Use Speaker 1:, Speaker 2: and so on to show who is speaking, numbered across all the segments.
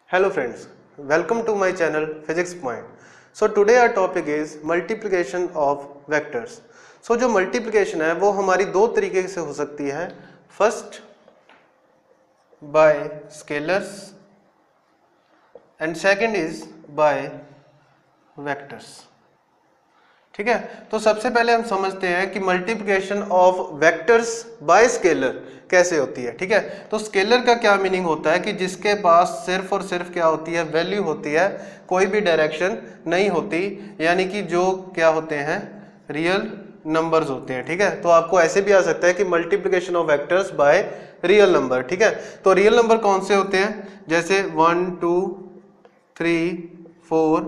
Speaker 1: Hello friends, welcome to my channel Physics Point. So today our topic is multiplication of vectors. So जो multiplication है वो हमारी दो तरीके से हो सकती है. First by scalars and second is by vectors. ठीक है, तो सबसे पहले हम समझते हैं कि multiplication of vectors bye scalar कैसे होती है. ठीक है, तो स्केलर का क्या मीनिंग होता है कि जिसके पास सिर्फ और सिर्फ क्या होती है, वैल्यू होती है, कोई भी डायरेक्शन नहीं होती, यानी कि जो क्या होते हैं, रियल नंबर्स होते हैं. ठीक है, तो आपको ऐसे भी आ सकता है कि multiplication of vectors by real number. ठीक है, तो रियल नंबर कौन से होते हैं, जैसे 1 2 3 4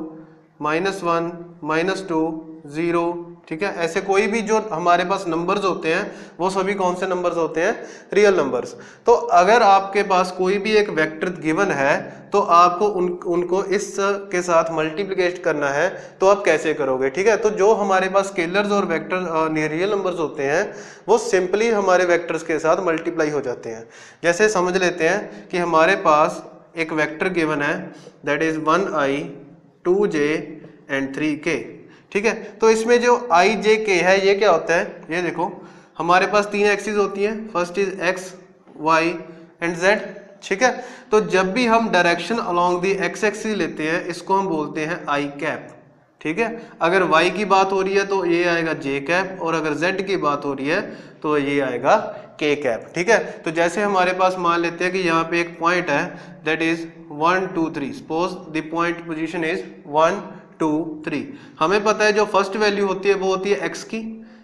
Speaker 1: -1 -2 0. ठीक है, ऐसे कोई भी जो हमारे पास नंबर्स होते हैं वो सभी कौन से नंबर्स होते हैं, रियल नंबर्स. तो अगर आपके पास कोई भी एक वेक्टर गिवन है तो आपको उनको इस के साथ मल्टीप्लिकेट करना है, तो आप कैसे करोगे. ठीक है, तो जो हमारे पास स्केलर्स और वेक्टर रियल नंबर्स होते हैं वो सिंपली हमारे वेक्टर्स के साथ मल्टीप्लाई हो जाते हैं. जैसे समझ लेते हैं कि हमारे पास एक वेक्टर गिवन है, that is 1i 2j and 3k. ठीक है, तो इसमें जो i j k है ये क्या होता है, ये देखो हमारे पास तीन एक्सिस होती हैं, first is x y and z. ठीक है, तो जब भी हम direction along the x axis लेते हैं इसको हम बोलते हैं i कैप. ठीक है, अगर y की बात हो रही है तो ये आएगा j कैप, और अगर z की बात हो रही है तो ये आएगा k कैप. ठीक है, तो जैसे हमारे पास मान लेते हैं कि यहाँ पे एक पॉइंट है, that is 1 2 3. Suppose the point position is 1 2 3. हमें पता है जो फर्स्ट वैल्यू होती है वो होती है x की,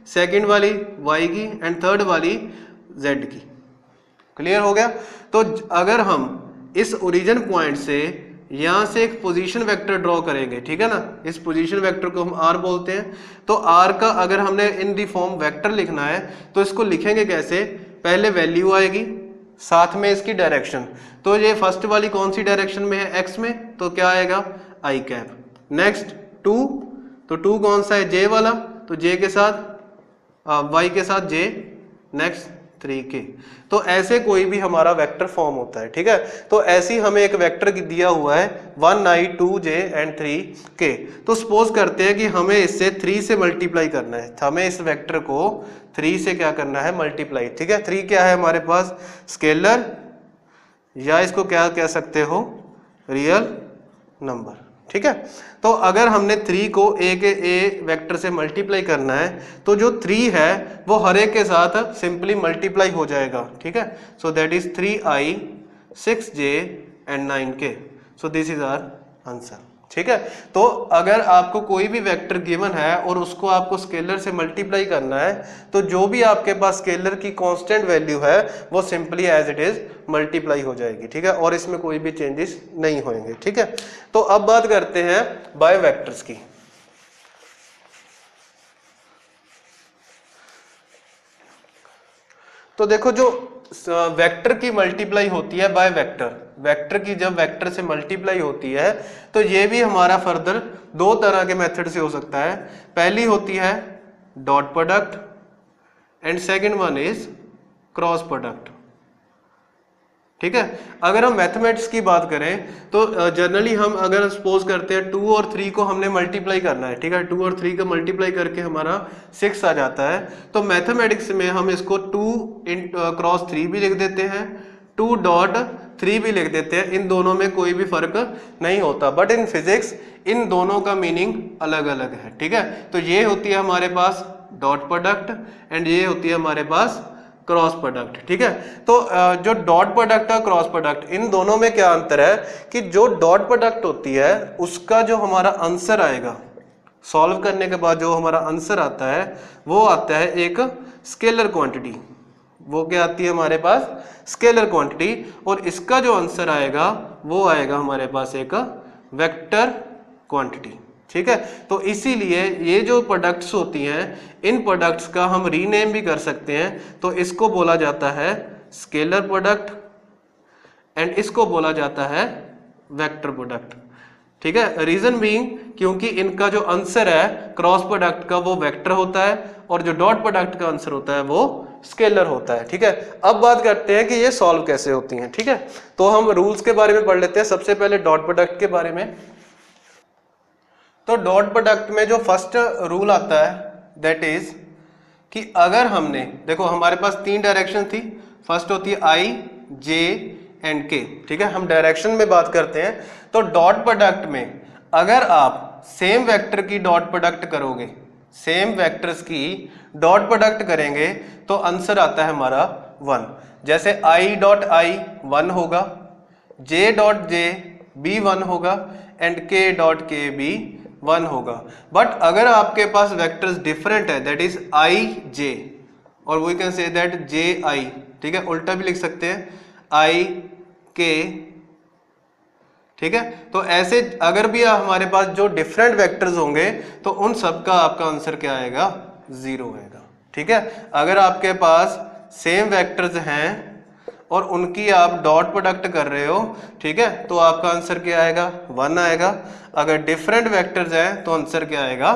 Speaker 1: सेकंड वाली y की एंड थर्ड वाली z की. क्लियर हो गया. तो अगर हम इस ओरिजिन पॉइंट से यहां से एक पोजीशन वेक्टर ड्रॉ करेंगे, ठीक है ना, इस पोजीशन वेक्टर को हम r बोलते हैं. तो r का अगर हमने इन दी फॉर्म वेक्टर लिखना है तो इसको लिखेंगे कैसे, पहले वैल्यू आएगी, साथ में इसकी डायरेक्शन. तो ये फर्स्ट वाली कौन सी डायरेक्शन में है, x में, तो क्या आएगा i कैप. नेक्स्ट 2, तो 2 कौन सा है, j वाला, तो j के साथ y के साथ j. Next 3k. तो ऐसे कोई भी हमारा वेक्टर फॉर्म होता है. ठीक है, तो ऐसी हमें एक वेक्टर दिया हुआ है 1i 2j एंड 3k. तो सपोज करते हैं कि हमें इससे 3 से मल्टीप्लाई करना है, हमें इस वेक्टर को 3 से क्या करना है, मल्टीप्लाई. ठीक है, 3 क्या है हमारे पास, स्केलर, या इसको क्या कह सकते हो, रियल नंबर. ठीक है, तो अगर हमने 3 को ए वेक्टर से मल्टीप्लाई करना है तो जो 3 है वो हर एक के साथ सिंपली मल्टीप्लाई हो जाएगा. ठीक है, so that is 3i 6j and 9k. So this is our answer. ठीक है, तो अगर आपको कोई भी वेक्टर गिवन है और उसको आपको स्केलर से मल्टीप्लाई करना है तो जो भी आपके पास स्केलर की कांस्टेंट वैल्यू है वो simply as it is multiply हो जाएगी. ठीक है, और इसमें कोई भी चेंजेस नहीं होंगे. ठीक है, तो अब बात करते हैं बाय वेक्टर्स की. तो देखो जो वेक्टर की मल्टीप्लाई होती है बाय वेक्टर, वेक्टर की जब वेक्टर से मल्टीप्लाई होती है तो ये भी हमारा फर्दर दो तरह के मेथड से हो सकता है. पहली होती है dot product and second one is cross product. ठीक है, अगर हम मैथमेटिक्स की बात करें तो जनरली हम अगर सपोज करते हैं 2 और 3 को हमने मल्टीप्लाई करना है. ठीक है, 2 और 3 को मल्टीप्लाई करके हमारा 6 आ जाता है. तो मैथमेटिक्स में हम इसको 2 क्रॉस 3 भी लिख देते हैं, 2 डॉट 3 भी लिख देते हैं. इन दोनों में कोई भी फर्क नहीं होता, बट इन फिजिक्स इन दोनों का मीनिंग अलग अलग है. ठीक है, तो ये होती है हमारे पास डॉट प्रोडक्ट एंड ये होती है हमारे पास क्रॉस प्रोडक्ट. ठीक है, तो जो डॉट प्रोडक्ट और क्रॉस प्रोडक्ट, इन दोनों में क्या अंतर है कि जो डॉट प्रोडक्ट होती है उसका जो हमारा आंसर आएगा, सॉल्व करने के बाद जो हमारा आंसर आता है वो आता है एक स्केलर क्वांटिटी. वो क्या आती है हमारे पास, स्केलर क्वांटिटी, और इसका जो आंसर आएगा वो आएगा हमारे पास एक वेक्टर क्वांटिटी. ठीक है, तो इसीलिए ये जो प्रोडक्ट्स होती हैं इन प्रोडक्ट्स का हम रीनेम भी कर सकते हैं. तो इसको बोला जाता है स्केलर प्रोडक्ट एंड इसको बोला जाता है वेक्टर प्रोडक्ट. ठीक है, रीजन बीइंग क्योंकि इनका जो आंसर है क्रॉस प्रोडक्ट का वो वेक्टर होता है और जो डॉट प्रोडक्ट का आंसर होता है वो स्केलर होता है। ठीक है, अब बात करते हैं कि ये सॉल्व कैसे होती हैं। ठीक है, तो हम रूल्स के बारे में पढ़ लेते हैं। सबसे पहले डॉट प्रोडक्ट के बारे में। तो डॉट प्रोडक्ट में जो फर्स्ट रूल आता है दैट इज कि अगर हमने, देखो हमारे पास 3 डायरेक्शन थी, फर्स्ट होती है आई, जे एंड के। ठीक है, हम डायरेक्शन में बात करते हैं। तो डॉट प्रोडक्ट में अगर आप सेम वेक्टर की डॉट प्रोडक्ट करोगे, सेम वेक्टर्स की डॉट प्रोडक्ट करेंगे तो आंसर आता है हमारा 1। जैसे आई डॉट आई 1 होगा, जे डॉट जे भी 1 होगा एंड के डॉट के भी 1 होगा। बट अगर आपके पास वेक्टर्स डिफरेंट है दैट इज आई जे और वी कैन से दैट जे आई। ठीक है, उल्टा भी लिख सकते हैं आई के। ठीक है, तो ऐसे अगर भी हमारे पास जो डिफरेंट वेक्टर्स होंगे तो उन सब का आपका आंसर क्या आएगा, 0 आएगा। ठीक है, अगर आपके पास सेम वेक्टर्स हैं और उनकी आप डॉट प्रोडक्ट कर रहे हो, ठीक है, तो आपका आंसर क्या आएगा, 1 आएगा। अगर डिफरेंट वेक्टर्स हैं तो आंसर क्या आएगा,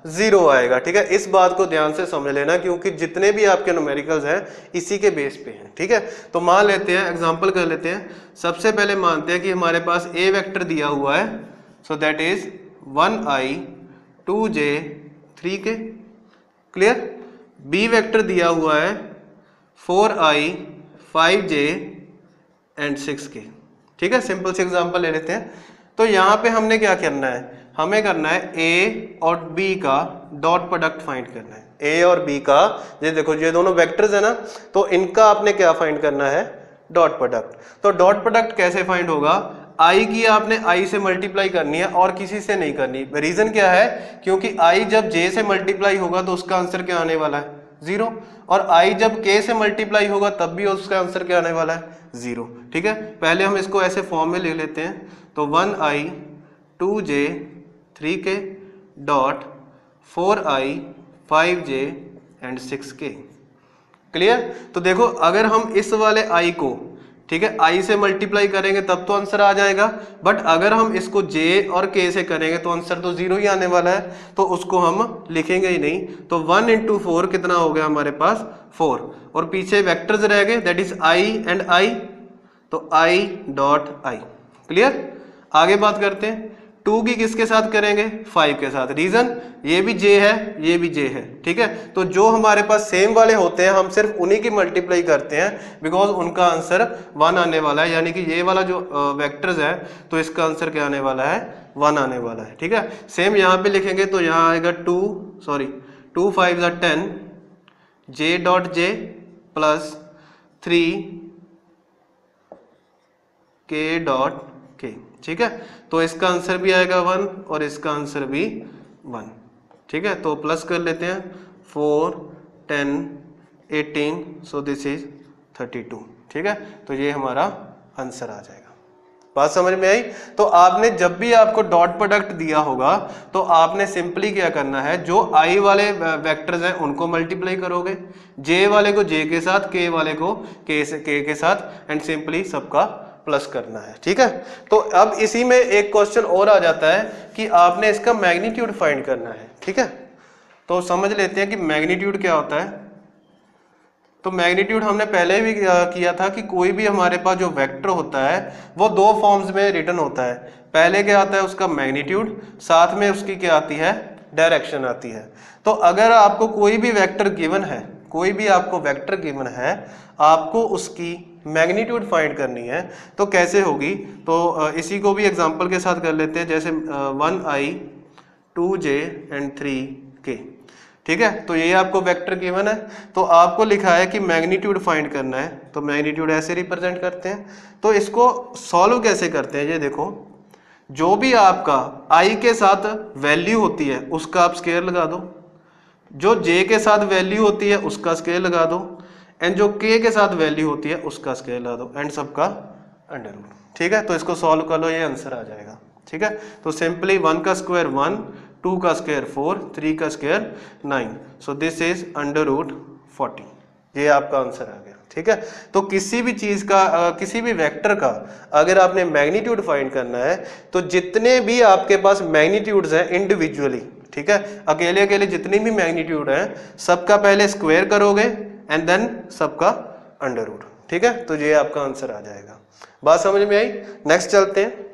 Speaker 1: 0 आएगा। ठीक है, इस बात को ध्यान से समझ लेना क्योंकि जितने भी आपके न्यूमेरिकल्स हैं इसी के बेस पे हैं। ठीक है, तो मान लेते हैं, एग्जांपल कर लेते हैं। सबसे पहले मानते हैं कि हमारे पास ए वेक्टर दिया हुआ है, so that is 1i 2j 3k। Clear. B vector दिया हुआ है 4i 5j एंड 6k। ठीक है, सिंपल से एग्जांपल ले लेते हैं। तो यहाँ पे हमने क्या करना है, हमें करना है ए और बी का डॉट प्रोडक्ट फाइंड करना है। ए और बी का, ये देखो ये दोनों वेक्टर्स है ना, तो इनका आपने क्या फाइंड करना है, डॉट प्रोडक्ट। तो डॉट प्रोडक्ट कैसे फाइंड होगा, आई की आपने आई से मल्टीप्लाई करनी है और किसी से नहीं करनी। रीजन क्या है, क्योंकि आई जब जे से मल्टीप्लाई होगा तो उसका आंसर क्या आने वाला है, 0। और आई जब के से मल्टीप्लाई होगा तब भी उसका आंसर क्या आने वाला है, 0। ठीक है, पहले हम इसको ऐसे फॉर्म में ले लेते हैं। तो 1i 2j 3k dot 4i 5j and 6k। Clear. तो देखो अगर हम इस वाले i को, ठीक है, i से मल्टीप्लाई करेंगे तब तो आंसर आ जाएगा, बट अगर हम इसको j और k से करेंगे तो आंसर तो 0 ही आने वाला है, तो उसको हम लिखेंगे ही नहीं। तो 1 × 4 कितना हो गया हमारे पास, 4, और पीछे वेक्टर्स रह गए that is i and i, तो i डॉट i। क्लियर। आगे बात करते हैं, 2 की किसके साथ करेंगे, 5 के साथ। रीजन, ये भी j है ये भी j है। ठीक है, तो जो हमारे पास सेम वाले होते हैं हम सिर्फ उन्हीं की मल्टीप्लाई करते हैं बिकॉज उनका आंसर 1 आने वाला है। यानी कि ये वाला जो वेक्टर्स है तो इसका आंसर क्या आने वाला है, 1 आने वाला है। ठीक है, सेम यहाँ पे लिखेंगे तो यहाँ आएगा 2 5 10 j dot j plus 3 k dot k। ठीक है, तो इसका आंसर भी आएगा 1 और इसका आंसर भी 1। ठीक है, तो प्लस कर लेते हैं 4 10 18, सो दिस इज 32। ठीक है, तो ये हमारा आंसर आ जाएगा। बात समझ में आई। तो आपने जब भी आपको डॉट प्रोडक्ट दिया होगा तो आपने सिंपली क्या करना है, जो आई वाले वेक्टर्स हैं उनको मल्टीप्लाई करोगे, जे वाले को जे के साथ, के वाले को के के साथ, एंड सिंपली सबका प्लस करना है। ठीक है, तो अब इसी में एक क्वेश्चन और आ जाता है कि आपने इसका मैग्नीट्यूड फाइंड करना है। ठीक है, तो समझ लेते हैं कि मैग्नीट्यूड क्या होता है। तो मैग्नीट्यूड हमने पहले भी किया था कि कोई भी हमारे पास जो वेक्टर होता है वो 2 फॉर्म्स में रिटर्न होता है। पहले क्या आता है उसका मैग्नीट्यूड, साथ में उसकी क्या आती है, डायरेक्शन आती है। तो अगर आपको कोई भी वेक्टर गिवन है, कोई भी आपको वेक्टर गिवन है, आपको उसकी मैग्नीट्यूड फाइंड करनी है तो कैसे होगी, तो इसी को भी एग्जांपल के साथ कर लेते हैं। जैसे 1i 2j एंड 3k। ठीक है, तो ये आपको वेक्टर गिवन है, तो आपको लिखा है कि मैग्नीट्यूड फाइंड करना है, तो मैग्नीट्यूड ऐसे रिप्रेजेंट करते हैं। तो इसको सॉल्व कैसे करते हैं, ये देखो, जो भी आपका i के साथ वैल्यू होती है उसका आप स्क्वायर लगा दो, जो j के साथ वैल्यू होती है उसका स्क्वायर लगा दो, एंड जो k के साथ वैल्यू होती है उसका स्क्वायर लगा दो, एंड सबका अंडर रूट। ठीक है, तो इसको सॉल्व कर लो, ये आंसर आ जाएगा। ठीक है, तो सिंपली 1 का स्क्वायर 1, 2 का स्क्वायर 4, 3 का square 9, so this is under root 40। ये आपका आंसर आ गया। ठीक है, तो किसी भी चीज का किसी भी वेक्टर का अगर आपने मैग्नीट्यूड फाइंड करना है तो जितने भी आपके पास मैग्नीट्यूड्स हैं इंडिविजुअली, ठीक है, अकेले अकेले जितनी भी मैग्नीट्यूड है सबका पहले स्क्वायर करोगे एंड देन सबका अंडर रूट, ठीक है। तो ये आपका आंसर आ जाएगा। बात समझ में आई? नेक्स्ट चलते हैं।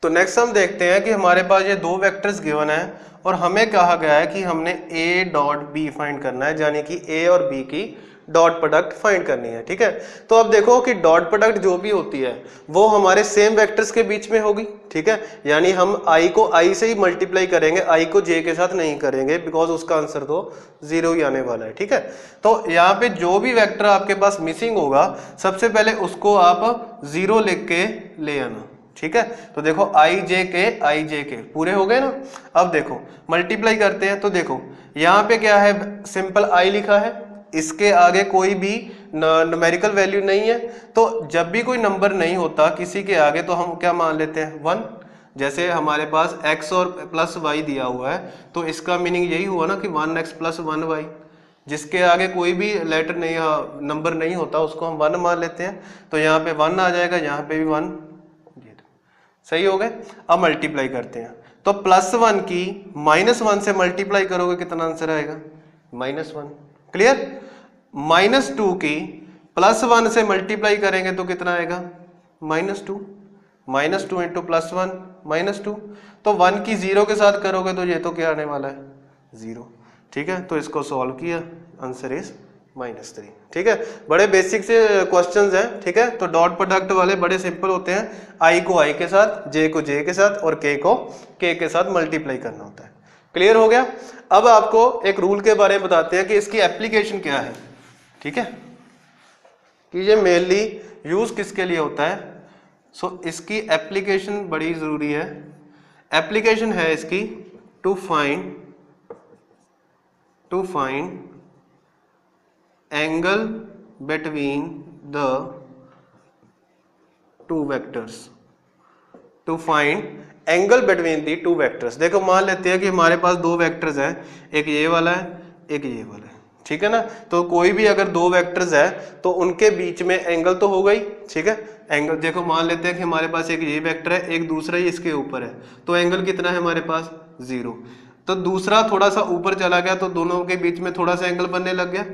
Speaker 1: तो नेक्स्ट हम देखते हैं कि हमारे पास ये दो वेक्टर्स गिवन है और हमें कहा गया है कि हमने ए डॉट बी फाइंड करना है, यानी कि ए और बी की डॉट प्रोडक्ट फाइंड करनी है, ठीक है। तो अब देखो कि डॉट प्रोडक्ट जो भी होती है वो हमारे सेम वेक्टर्स के बीच में होगी, ठीक है, यानी हम आई को आई से ही मल्टीप्लाई करेंगे, आई को जे के साथ नहीं करेंगे, बिकॉज उसका आंसर तो 0 ही आने वाला है, ठीक है। तो यहाँ पे जो भी वेक्टर आपके पास मिसिंग होगा सबसे पहले उसको आप 0 लिख के ले आना, ठीक है। तो देखो आई जे के पूरे हो गए ना। अब देखो मल्टीप्लाई करते हैं, तो देखो यहाँ पे क्या है, सिंपल आई लिखा है, इसके आगे कोई भी न्यूमेरिकल वैल्यू नहीं है, तो जब भी कोई नंबर नहीं होता किसी के आगे तो हम क्या मान लेते हैं 1। जैसे हमारे पास x और प्लस y दिया हुआ है तो इसका मीनिंग यही हुआ ना कि 1x प्लस 1y, जिसके आगे कोई भी लेटर नहीं, नंबर नहीं होता उसको हम 1 मान लेते हैं। तो यहाँ पे 1 आ जाएगा, यहाँ पे भी 1, सही हो गए। अब मल्टीप्लाई करते हैं, तो +1 की -1 से मल्टीप्लाई करोगे कितना आंसर आएगा, -1, क्लियर। -2 की +1 से मल्टीप्लाई करेंगे तो कितना आएगा, -2, -2 इंटू +1 -2, तो 1 की 0 के साथ करोगे तो ये तो क्या आने वाला है 0, ठीक है। तो इसको सॉल्व किया, आंसर इज -3, ठीक है। बड़े बेसिक से क्वेश्चंस हैं, ठीक है। तो डॉट प्रोडक्ट वाले बड़े सिंपल होते हैं, आई को आई के साथ, जे को जे के साथ और के को के के साथ मल्टीप्लाई करना होता है। क्लियर हो गया। अब आपको एक रूल के बारे में बताते हैं कि इसकी एप्लीकेशन क्या है, ठीक है, कि ये मेनली यूज किसके लिए होता है। सो इसकी एप्लीकेशन बड़ी जरूरी है। एप्लीकेशन है इसकी to find angle between the two vectors, to find angle between the two vectors. देखो मान लेते हैं कि हमारे पास दो वेक्टर्स हैं, एक ये वाला है एक ये वाला है, ठीक है ना। तो कोई भी अगर दो वेक्टर्स है तो उनके बीच में एंगल तो होगा ही, ठीक है। एंगल देखो मान लेते हैं कि हमारे पास एक ये वेक्टर है, एक दूसरा ही इसके ऊपर है, तो एंगल कितना है हमारे पास 0। तो दूसरा थोड़ा सा ऊपर चला गया तो दोनों के बीच में थोड़ा सा एंगल बनने लग गया,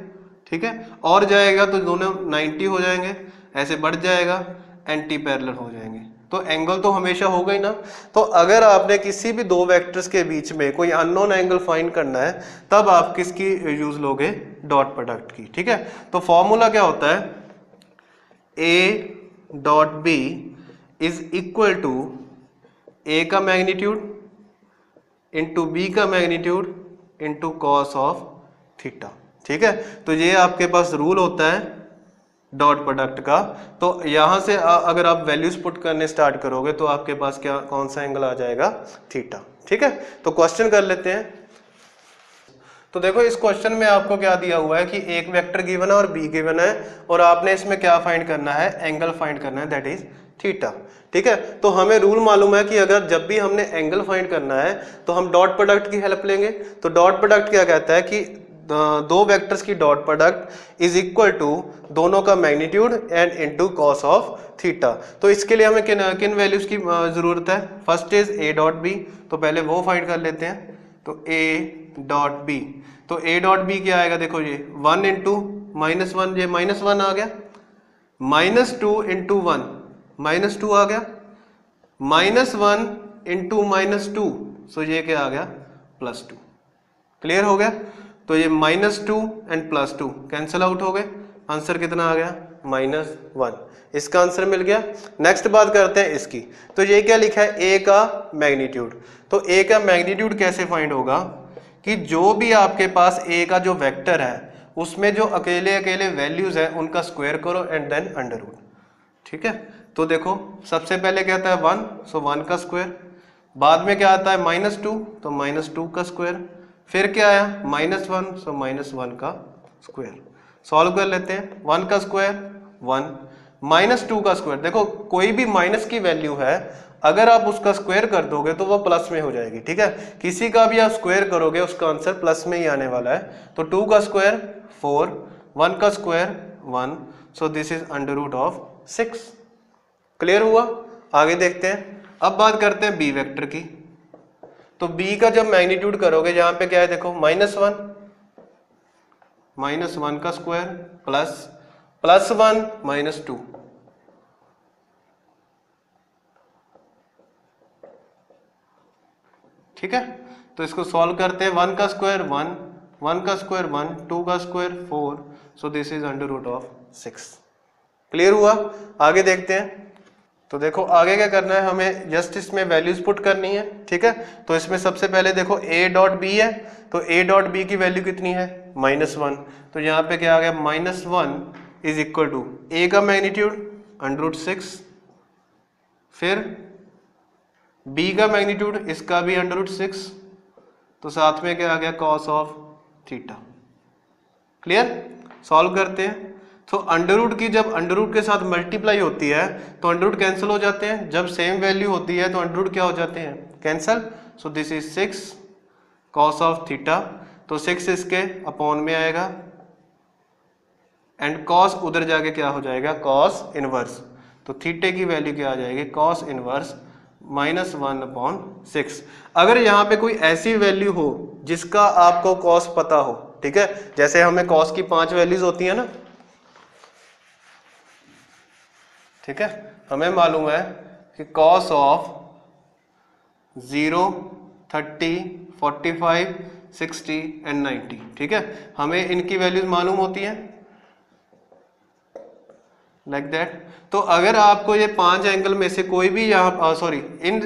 Speaker 1: ठीक है। और जाएगा तो दोनों 90 हो जाएंगे, ऐसे बढ़ जाएगा, एंटी पैरेलल हो जाएंगे, तो एंगल तो हमेशा होगा ही ना। तो अगर आपने किसी भी दो वेक्टर्स के बीच में कोई अननोन एंगल फाइंड करना है तब आप किसकी यूज लोगे, डॉट प्रोडक्ट की, ठीक है। तो फॉर्मूला क्या होता है, A dot B is equal to A का मैग्नीट्यूड इंटू बी का magnitude into cos of theta, ठीक है। तो ये आपके पास रूल होता है डॉट प्रोडक्ट का। तो यहां से अगर आप वैल्यूज पुट करने स्टार्ट करोगे तो आपके पास क्या कौन सा एंगल आ जाएगा, थीटा, ठीक है। तो क्वेश्चन कर लेते हैं। तो देखो इस क्वेश्चन में आपको क्या दिया हुआ है कि एक वेक्टर गिवन है और बी गिवन है और आपने इसमें क्या फाइंड करना है, एंगल फाइंड करना है, दैट इज थीटा, ठीक है। तो हमें रूल मालूम है कि अगर जब भी हमने एंगल फाइंड करना है तो हम डॉट प्रोडक्ट की हेल्प लेंगे। तो डॉट प्रोडक्ट क्या कहता है कि दो वेक्टर्स की dot product is equal to दोनों का magnitude and into cos of theta. तो इसके लिए हमें किन वैल्यूज की जरूरत है, first is A dot B, तो पहले वो फाइंड कर लेते हैं। तो ए डॉट बी, तो ए डॉट बी क्या आएगा, देखो ये 1 इंटू -1, ये -1 आ गया, -2 इंटू 1 -2 आ गया, -1 इंटू -2, सो ये क्या आ गया +2। क्लियर हो गया। तो ये -2 एंड +2 कैंसिल आउट हो गए, आंसर कितना आ गया -1, इसका आंसर मिल गया। नेक्स्ट बात करते हैं इसकी। तो ये क्या लिखा है, ए का मैग्नीट्यूड। तो ए का मैग्नीट्यूड कैसे फाइंड होगा कि जो भी आपके पास ए का जो वेक्टर है उसमें जो अकेले अकेले वैल्यूज है उनका स्क्वायर करो एंड देन अंडर रूट, ठीक है। तो देखो सबसे पहले क्या आता है 1, सो 1 का स्क्वायर, बाद में क्या आता है -2, तो -2 का स्क्वायर, फिर क्या आया -1, सो -1 का स्क्वायर। सॉल्व कर लेते हैं, 1 का स्क्वायर 1, -2 का स्क्वायर, देखो कोई भी माइनस की वैल्यू है अगर आप उसका स्क्वायर कर दोगे तो वो प्लस में हो जाएगी, ठीक है। किसी का भी आप स्क्वायर करोगे उसका आंसर प्लस में ही आने वाला है। तो 2 का स्क्वायर 4, 1 का square 1, so this is under root of 6। Clear हुआ। आगे देखते हैं। अब बात करते हैं बी वेक्टर की। तो b का जब मैग्नीट्यूड करोगे, यहाँ पे क्या है देखो -1 का स्क्वायर +1 -2, ठीक है। तो इसको सॉल्व करते हैं, 1 का स्क्वायर 1, 1 का स्क्वायर 1, 2 का square 4, so this is √6। Clear हुआ? आगे देखते हैं। तो देखो आगे क्या करना है, हमें जस्ट इसमें वैल्यूज पुट करनी है, ठीक है। तो इसमें सबसे पहले देखो a.b है, तो a.b की वैल्यू कितनी है -1, तो यहाँ पे क्या आ गया -1 इज इक्वल टू a का मैग्नीट्यूड √6, फिर b का मैग्नीट्यूड इसका भी √6, तो साथ में क्या आ गया cos of theta. Clear? Solve करते हैं। तो अंडर रूट की जब अंडर रूट के साथ मल्टीप्लाई होती है तो अंडर रूट कैंसिल हो जाते हैं, जब सेम वैल्यू होती है तो अंडर रूट क्या हो जाते हैं, cancel. So this is 6 cos of theta, तो 6 इसके अपॉन में आएगा एंड cos उधर जाके क्या हो जाएगा cos इनवर्स, तो थीटे की वैल्यू क्या आ जाएगी cos इनवर्स -1/6। अगर यहाँ पे कोई ऐसी वैल्यू हो जिसका आपको cos पता हो, ठीक है, जैसे हमें cos की 5 वैल्यूज होती है ना, ठीक है, हमें मालूम है कि cos ऑफ 0, 30, 45, 60 एंड 90, ठीक है, हमें इनकी वैल्यूज मालूम होती हैं लाइक दैट। तो अगर आपको ये 5 एंगल में से कोई भी यहाँ इन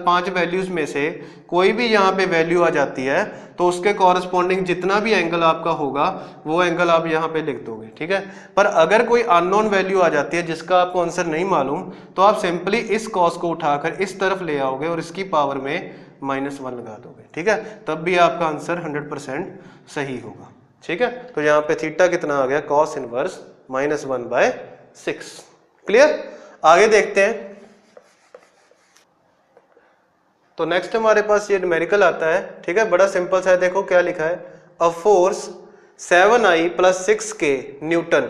Speaker 1: 5 वैल्यूज में से कोई भी यहाँ पे वैल्यू आ जाती है तो उसके कॉरस्पॉन्डिंग जितना भी एंगल आपका होगा वो एंगल आप यहाँ पे लिख दोगे, ठीक है। पर अगर कोई अननोन वैल्यू आ जाती है जिसका आपको आंसर नहीं मालूम तो आप सिंपली इस कॉस को उठाकर इस तरफ ले आओगे और इसकी पावर में -1 लगा दोगे, ठीक है, तब भी आपका आंसर 100% सही होगा, ठीक है। तो यहाँ पे थीटा कितना आ गया cos इनवर्स -1/6। क्लियर? आगे देखते हैं। तो नेक्स्ट हमारे पास ये न्यूमेरिकल आता है, ठीक है, बड़ा सिंपल सा है। देखो क्या लिखा है, a force 7I + 6K newton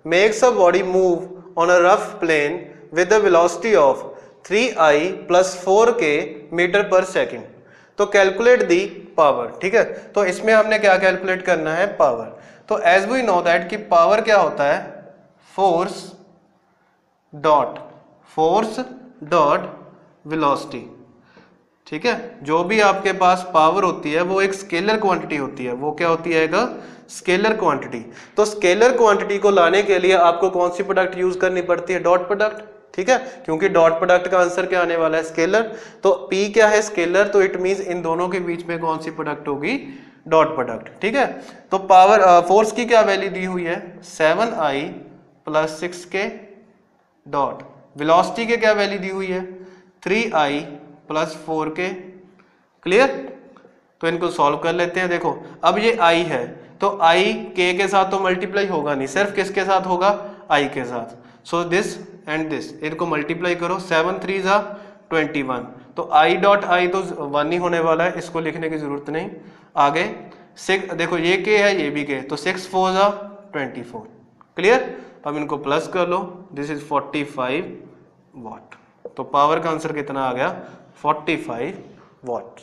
Speaker 1: makes a body move on a rough plane with the velocity of 3I + 4K metre second. तो कैलकुलेट दी पावर, ठीक है। तो इसमें हमने क्या कैलकुलेट करना है, पावर। तो एज वी नो दैट कि पावर क्या होता है, फोर्स डॉट वेलोसिटी, ठीक है। जो भी आपके पास पावर होती है वो एक स्केलर क्वांटिटी होती है, वो क्या होती है, स्केलर क्वांटिटी। तो स्केलर क्वांटिटी को लाने के लिए आपको कौन सी प्रोडक्ट यूज करनी पड़ती है, डॉट प्रोडक्ट, ठीक है, क्योंकि डॉट प्रोडक्ट का आंसर क्या आने वाला है, स्केलर। तो P क्या है, स्केलर, तो इट मींस इन दोनों के बीच में कौन सी प्रोडक्ट होगी, डॉट प्रोडक्ट, ठीक है। तो पावर फोर्स की क्या वैल्यू दी हुई है, 7I + 6K डॉट, वेलोसिटी के क्या वैल्यू दी हुई है, 3I + 4K। क्लियर? तो इनको सॉल्व कर लेते हैं। देखो अब ये I है तो I K के साथ तो मल्टीप्लाई होगा नहीं, सिर्फ किसके साथ होगा, I के साथ। सो दिस एंड दिस, इनको मल्टीप्लाई करो, 7 3 = 21, तो I डॉट I तो 1 ही होने वाला है, इसको लिखने की जरूरत नहीं। आगे 6, देखो ये K है ये भी K, तो 6 4 = 24। क्लियर? अब इनको प्लस कर लो, दिस इज 45 वाट। तो पावर का आंसर कितना आ गया, 45 वाट।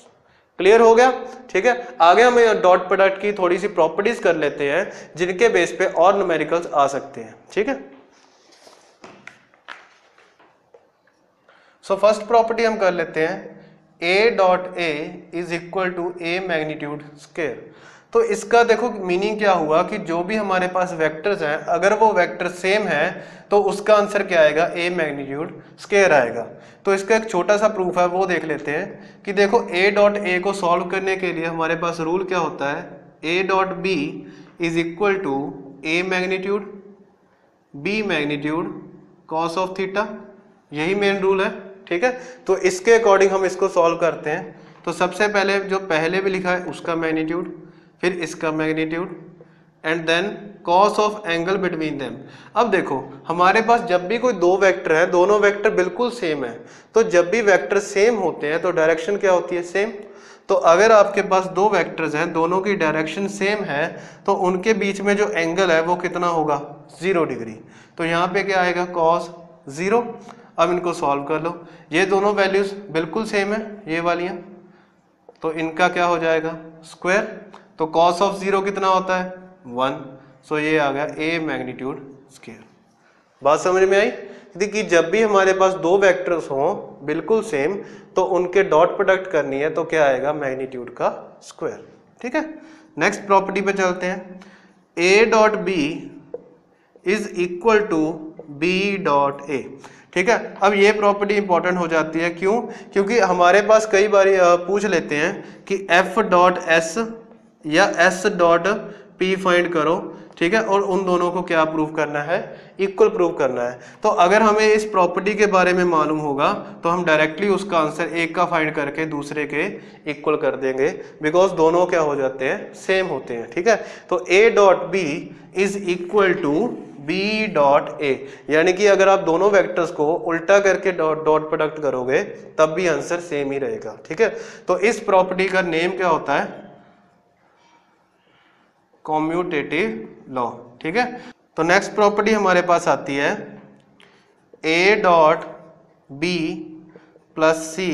Speaker 1: क्लियर हो गया, ठीक है। आगे हम डॉट प्रोडक्ट की थोड़ी सी प्रॉपर्टीज कर लेते हैं जिनके बेस पे और न्यूमेरिकल्स आ सकते हैं, ठीक है। सो फर्स्ट प्रॉपर्टी हम कर लेते हैं, A.A is equal to A magnitude square. तो इसका देखो मीनिंग क्या हुआ कि जो भी हमारे पास वेक्टर्स हैं अगर वो वेक्टर सेम है तो उसका आंसर क्या आएगा, A मैग्नीट्यूड स्क्वायर आएगा। तो इसका एक छोटा सा प्रूफ है वो देख लेते हैं कि देखो A.A को सॉल्व करने के लिए हमारे पास रूल क्या होता है, A.B is equal to A magnitude B magnitude cos of theta, यही मेन रूल है, ठीक है। तो इसके अकॉर्डिंग हम इसको सॉल्व करते हैं। तो सबसे पहले जो पहले भी लिखा है उसका मैग्नीट्यूड, फिर इसका magnitude and then cos of angle between them. अब देखो हमारे पास जब भी कोई दो वेक्टर है, दोनों वेक्टर बिल्कुल सेम है, तो जब भी वेक्टर सेम होते हैं तो डायरेक्शन क्या होती है, सेम। तो अगर आपके पास दो वेक्टर्स हैं, दोनों की डायरेक्शन सेम है, तो उनके बीच में जो एंगल है वो कितना होगा, 0 डिग्री। तो यहाँ पे क्या आएगा, cos 0। अब इनको सॉल्व कर लो, ये दोनों वैल्यूज बिल्कुल सेम है, ये वालियाँ, तो इनका क्या हो जाएगा स्क्वायर, तो कॉस ऑफ 0 कितना होता है 1, सो ये आ गया a मैग्नीट्यूड स्क्वायर। बात समझ में आई? देखिए जब भी हमारे पास दो वेक्टर्स हों बिल्कुल सेम तो उनके डॉट प्रोडक्ट करनी है तो क्या आएगा मैग्नीट्यूड का स्क्वायर। ठीक है, नेक्स्ट प्रॉपर्टी पे चलते हैं। a dot B is equal to b dot A. ठीक है, अब ये प्रॉपर्टी इंपॉर्टेंट हो जाती है, क्यों? क्योंकि हमारे पास कई बार पूछ लेते हैं कि f डॉट s या s डॉट p फाइंड करो। ठीक है, और उन दोनों को क्या प्रूव करना है इक्वल प्रूव करना है। तो अगर हमें इस प्रॉपर्टी के बारे में मालूम होगा तो हम डायरेक्टली उसका आंसर एक का फाइंड करके दूसरे के इक्वल कर देंगे, बिकॉज दोनों क्या हो जाते हैं सेम होते हैं। ठीक है, तो a dot B is equal to b dot A, यानी कि अगर आप दोनों वेक्टर्स को उल्टा करके डॉट प्रोडक्ट करोगे तब भी आंसर सेम ही रहेगा। ठीक है, तो इस प्रॉपर्टी का नेम क्या होता है कॉम्यूटेटिव लॉ। ठीक है, तो नेक्स्ट प्रॉपर्टी हमारे पास आती है a dot B plus C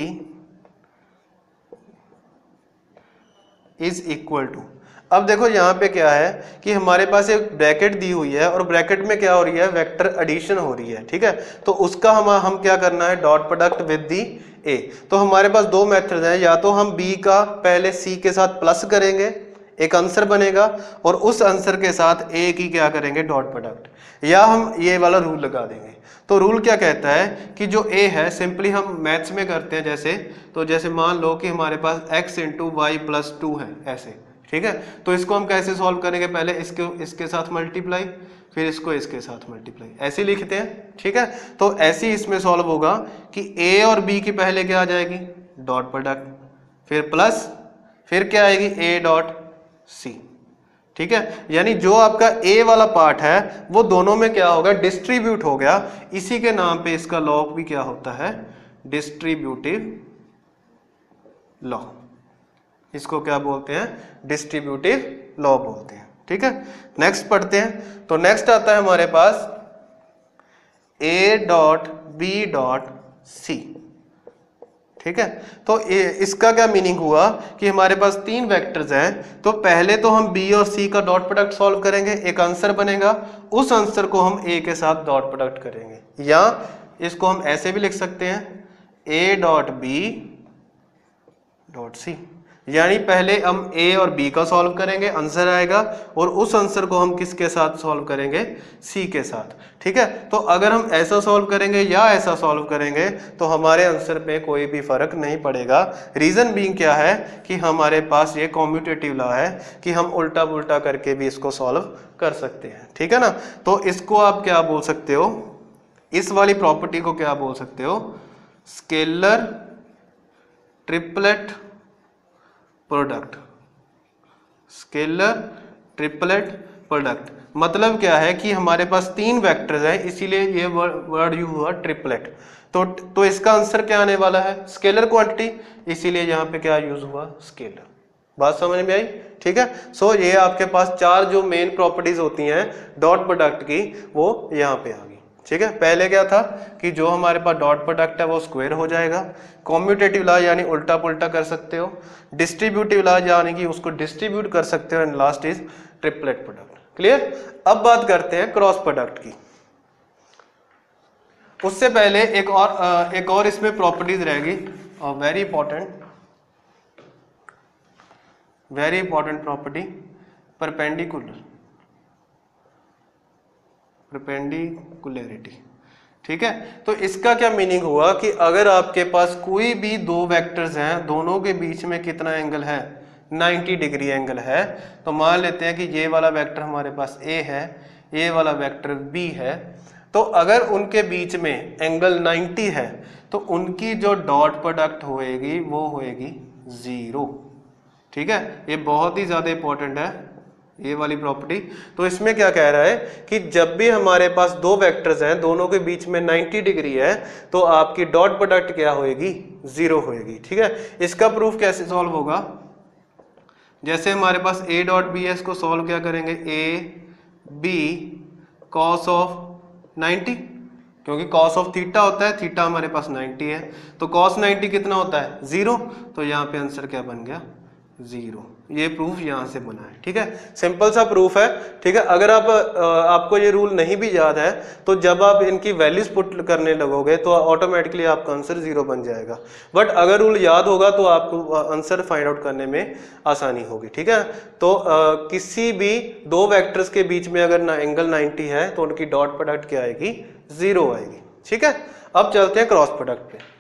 Speaker 1: is equal to. अब देखो यहाँ पे क्या है कि हमारे पास एक ब्रैकेट दी हुई है और ब्रैकेट में क्या हो रही है वेक्टर एडिशन हो रही है। ठीक है, तो उसका हम क्या करना है dot product with the a। तो हमारे पास दो मेथड्स हैं, या तो हम b का पहले c के साथ प्लस करेंगे एक आंसर बनेगा और उस आंसर के साथ a की क्या करेंगे डॉट प्रोडक्ट, या हम ये वाला रूल लगा देंगे। तो रूल क्या कहता है कि जो a है सिंपली हम मैथ्स में करते हैं जैसे, तो जैसे मान लो कि हमारे पास x इंटू वाई प्लस 2 है ऐसे। ठीक है, तो इसको हम कैसे सॉल्व करेंगे, पहले इसके साथ मल्टीप्लाई फिर इसको इसके साथ मल्टीप्लाई, ऐसे लिखते हैं। ठीक है, तो ऐसे ही इसमें सॉल्व होगा कि a और b की पहले क्या आ जाएगी डॉट प्रोडक्ट, फिर प्लस फिर क्या आएगी a डॉट सी। ठीक है, यानी जो आपका a वाला पार्ट है वो दोनों में क्या होगा डिस्ट्रीब्यूट हो गया, इसी के नाम पे इसका लॉ भी क्या होता है डिस्ट्रीब्यूटिव लॉ। इसको क्या बोलते हैं डिस्ट्रीब्यूटिव लॉ बोलते हैं। ठीक है, नेक्स्ट पढ़ते हैं। तो नेक्स्ट आता है हमारे पास a dot B dot C. ठीक है, तो इसका क्या मीनिंग हुआ कि हमारे पास तीन वेक्टर्स हैं, तो पहले तो हम b और c का डॉट प्रोडक्ट सॉल्व करेंगे, एक आंसर बनेगा, उस आंसर को हम a के साथ डॉट प्रोडक्ट करेंगे, या इसको हम ऐसे भी लिख सकते हैं a dot B dot C, यानी पहले हम a और b का सॉल्व करेंगे आंसर आएगा और उस आंसर को हम किसके साथ सॉल्व करेंगे c के साथ। ठीक है, तो अगर हम ऐसा सॉल्व करेंगे या ऐसा सॉल्व करेंगे तो हमारे आंसर पे कोई भी फर्क नहीं पड़ेगा। रीजन बीइंग क्या है कि हमारे पास ये कॉम्यूटेटिव लॉ है कि हम उल्टा पुल्टा करके भी इसको सॉल्व कर सकते हैं। ठीक है ना, तो इसको आप क्या बोल सकते हो, इस वाली प्रॉपर्टी को क्या बोल सकते हो scalar triplet product. Scalar triplet product मतलब क्या है कि हमारे पास तीन वेक्टर्स हैं, इसीलिए ये वर्ड यूज हुआ ट्रिपलेट। तो इसका आंसर क्या आने वाला है स्केलर क्वांटिटी, इसीलिए यहाँ पे क्या यूज हुआ स्केलर। बात समझ में आई? ठीक है, सो ये आपके पास चार जो मेन प्रॉपर्टीज होती हैं डॉट प्रोडक्ट की वो यहाँ पे आ गई। ठीक है, पहले क्या था कि जो हमारे पास डॉट प्रोडक्ट है वो स्क्वायर हो जाएगा, कॉम्यूटेटिव लॉ यानी उल्टा पुल्टा कर सकते हो, डिस्ट्रीब्यूटिव लॉ यानी कि उसको डिस्ट्रीब्यूट कर सकते हो, and last is triplet product. Clear? अब बात करते हैं क्रॉस प्रोडक्ट की। उससे पहले एक और इसमें प्रॉपर्टीज रहेगी और वेरी इंपॉर्टेंट प्रॉपर्टी परपेंडिकुलरिटी। ठीक है, तो इसका क्या मीनिंग हुआ कि अगर आपके पास कोई भी दो वेक्टर्स हैं, दोनों के बीच में कितना एंगल है 90 डिग्री एंगल है, तो मान लेते हैं कि ये वाला वेक्टर हमारे पास a है, ये वाला वेक्टर b है, तो अगर उनके बीच में एंगल 90 है तो उनकी जो डॉट प्रोडक्ट होएगी वो होएगी 0। ठीक है, ये बहुत ही ज्यादा इंपॉर्टेंट है ये वाली प्रॉपर्टी। तो इसमें क्या कह रहा है कि जब भी हमारे पास दो वेक्टर्स हैं, दोनों के बीच में 90 डिग्री है, तो आपकी डॉट प्रोडक्ट क्या होएगी 0 होएगी। ठीक है, इसका प्रूफ कैसे सॉल्व होगा, जैसे हमारे पास a डॉट बी है, इसको सॉल्व क्या करेंगे a b cos ऑफ 90। क्योंकि cos ऑफ थीटा होता है, थीटा हमारे पास 90 है, तो cos 90 कितना होता है 0, तो यहाँ पे आंसर क्या बन गया 0। ये प्रूफ यहाँ से बना है, ठीक है, सिंपल सा प्रूफ है, ठीक है। अगर आपको ये रूल नहीं भी याद है तो जब आप इनकी वैल्यूज पुट करने लगोगे तो ऑटोमेटिकली आपका आंसर 0 बन जाएगा, बट अगर रूल याद होगा तो आपको आंसर फाइंड आउट करने में आसानी होगी, ठीक है। तो किसी भी दो वेक्टर्स के बीच में अगर एंगल 90 है तो उनकी डॉट प्रोडक्ट क्या आएगी 0 आएगी, ठीक है। अब चलते हैं क्रॉस प्रोडक्ट पे।